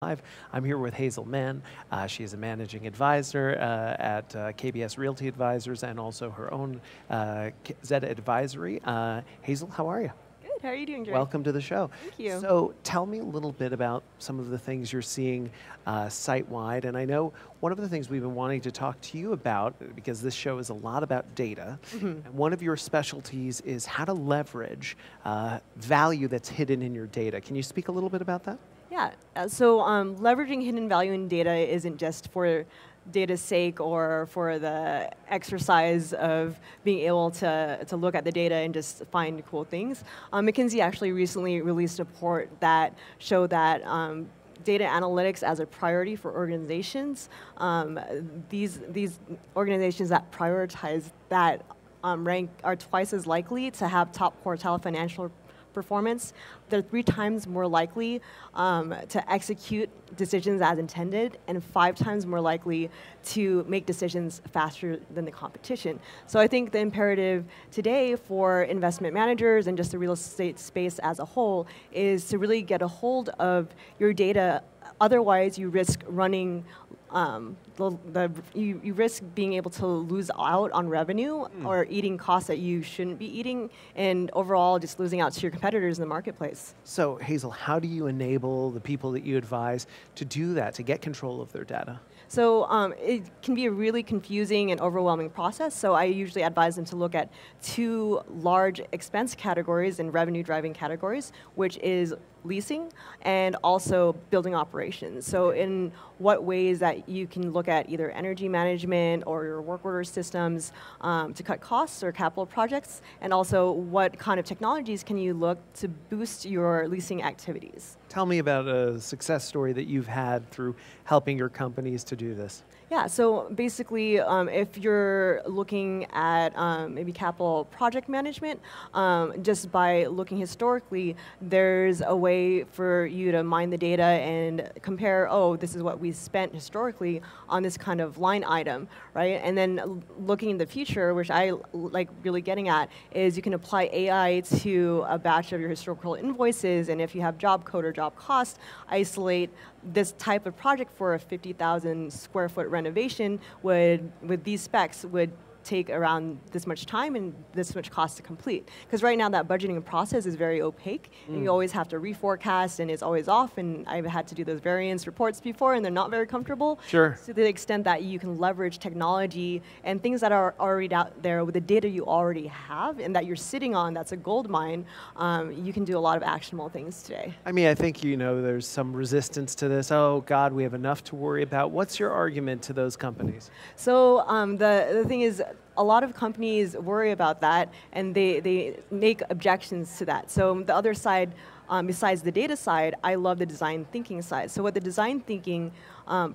Live. I'm here with Hazel Mann. She is a managing advisor at KBS Realty Advisors and also her own Zetta Advisory. Hazel, how are you? Good. How are you doing, Jerry? Welcome to the show. Thank you. So tell me a little bit about some of the things you're seeing site-wide. And I know one of the things we've been wanting to talk to you about, because this show is a lot about data, and one of your specialties is how to leverage value that's hidden in your data. Can you speak a little bit about that? Yeah, so leveraging hidden value in data isn't just for data's sake or for the exercise of being able to look at the data and just find cool things. McKinsey actually recently released a report that showed that data analytics as a priority for organizations. These organizations that prioritize that rank are twice as likely to have top quartile financial performance. They're 3 times more likely to execute decisions as intended and 5 times more likely to make decisions faster than the competition. So I think the imperative today for investment managers and just the real estate space as a whole is to really get a hold of your data. Otherwise, you risk running you risk being able to lose out on revenue or eating costs that you shouldn't be eating, and overall just losing out to your competitors in the marketplace. So Hazel, how do you enable the people that you advise to do that, to get control of their data? So it can be a really confusing and overwhelming process. So I usually advise them to look at 2 large expense categories and revenue-driving categories, which is leasing and also building operations. So in what ways that you can look at either energy management or your work order systems to cut costs or capital projects, and also what kind of technologies can you look to boost your leasing activities. Tell me about a success story that you've had through helping your companies to do this. Yeah, so basically, if you're looking at maybe capital project management, just by looking historically, there's a way for you to mine the data and compare, oh, this is what we spent historically on this kind of line item, right? And then looking in the future, which I like really getting at, is you can apply AI to a batch of your historical invoices, and if you have job code or job cost, isolate this type of project for a 50,000 square foot renovation with these specs would take around this much time and this much cost to complete. Because right now that budgeting process is very opaque, and you always have to reforecast, and it's always off, and I've had to do those variance reports before, and they're not very comfortable. Sure. To the extent that you can leverage technology and things that are already out there with the data you already have and that you're sitting on, that's a gold mine, you can do a lot of actionable things today. I mean, I think, there's some resistance to this. Oh, God, we have enough to worry about. What's your argument to those companies? So the thing is, a lot of companies worry about that, and they make objections to that. So the other side, besides the data side, I love the design thinking side. So what the design thinking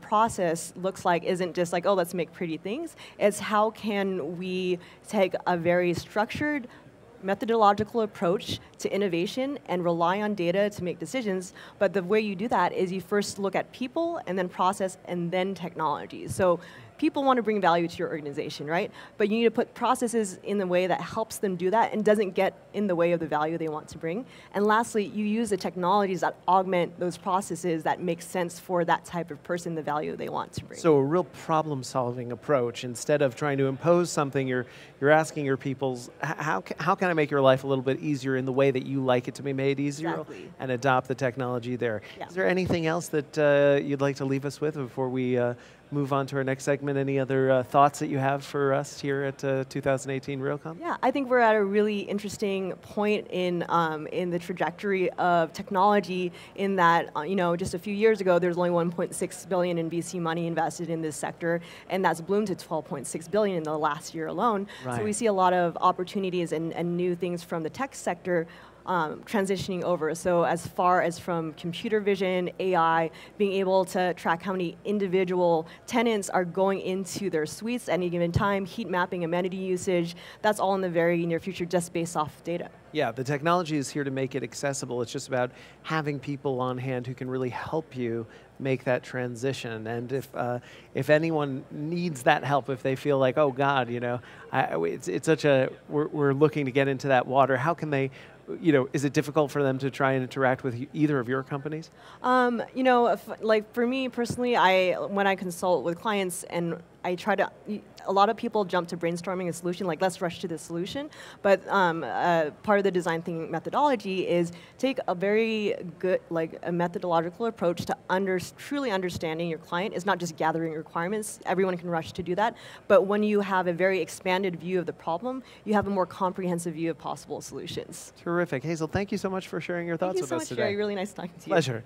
process looks like isn't just like, oh, let's make pretty things. It's how can we take a very structured, methodological approach to innovation and rely on data to make decisions. But the way you do that is you first look at people and then process and then technology. So people want to bring value to your organization, right? But you need to put processes in the way that helps them do that and doesn't get in the way of the value they want to bring. And lastly, you use the technologies that augment those processes that make sense for that type of person, the value they want to bring. So a real problem-solving approach. Instead of trying to impose something, you're asking your peoples, how can I make your life a little bit easier in the way that you like it to be made easier? Exactly. And adopt the technology there. Yeah. Is there anything else that you'd like to leave us with before we move on to our next segment? Any other thoughts that you have for us here at 2018 Realcomm? Yeah, I think we're at a really interesting point in the trajectory of technology. In that, just a few years ago, there's only 1.6 billion in VC money invested in this sector, and that's bloomed to 12.6 billion in the last year alone. Right. So we see a lot of opportunities and new things from the tech sector transitioning over. So as far as from computer vision, AI, being able to track how many individual tenants are going into their suites at any given time, heat mapping, amenity usage, that's all in the very near future just based off data. Yeah, the technology is here to make it accessible. It's just about having people on hand who can really help you make that transition. And if anyone needs that help, if they feel like, oh God, it's such a, we're looking to get into that water, how can they is it difficult for them to try and interact with either of your companies? Like for me personally, when I consult with clients and I try to, a lot of people jump to brainstorming a solution, like let's rush to the solution. But part of the design thinking methodology is take a very good, like a methodological approach to truly understanding your client. It's not just gathering requirements. Everyone can rush to do that. But when you have a very expanded view of the problem, you have a more comprehensive view of possible solutions. Terrific. Hazel, thank you so much for sharing your thoughts with us today. Thank you so much, Jerry. Really nice talking to you. Pleasure.